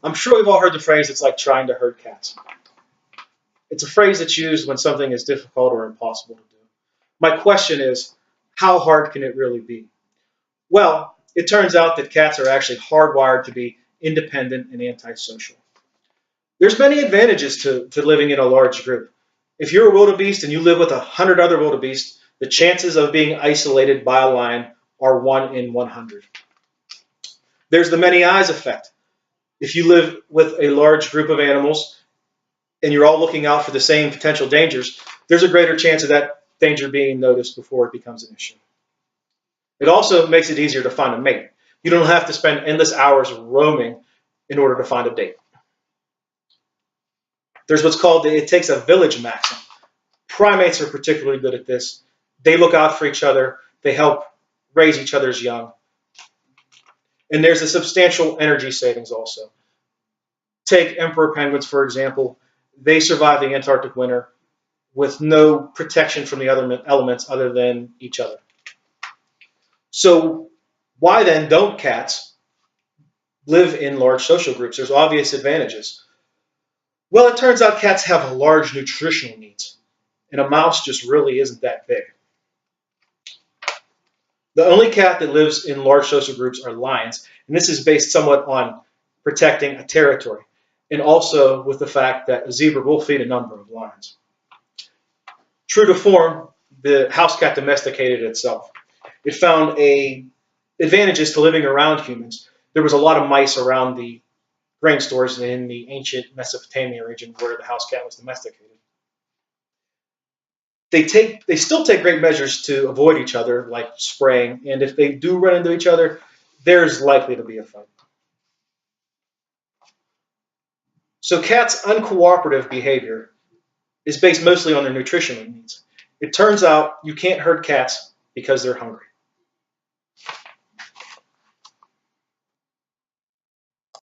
I'm sure we've all heard the phrase, it's like trying to herd cats. It's a phrase that's used when something is difficult or impossible to do. My question is, how hard can it really be? Well, it turns out that cats are actually hardwired to be independent and antisocial. There's many advantages to living in a large group. If you're a wildebeest and you live with 100 other wildebeest, the chances of being isolated by a lion are 1 in 100. There's the many eyes effect. If you live with a large group of animals and you're all looking out for the same potential dangers, there's a greater chance of that danger being noticed before it becomes an issue. It also makes it easier to find a mate. You don't have to spend endless hours roaming in order to find a date. There's what's called the "it takes a village" maxim. Primates are particularly good at this. They look out for each other. They help raise each other's young. And there's a substantial energy savings also. Take emperor penguins, for example. They survive the Antarctic winter with no protection from the other elements other than each other. So why then don't cats live in large social groups? There's obvious advantages. Well, it turns out cats have large nutritional needs, and a mouse just really isn't that big. The only cat that lives in large social groups are lions, and this is based somewhat on protecting a territory, and also with the fact that a zebra will feed a number of lions. True to form, the house cat domesticated itself. It found advantages to living around humans. There was a lot of mice around the grain stores in the ancient Mesopotamia region where the house cat was domesticated. They still take great measures to avoid each other, like spraying, and if they do run into each other, there's likely to be a fight. So cats' uncooperative behavior is based mostly on their nutritional needs. It turns out you can't herd cats because they're hungry.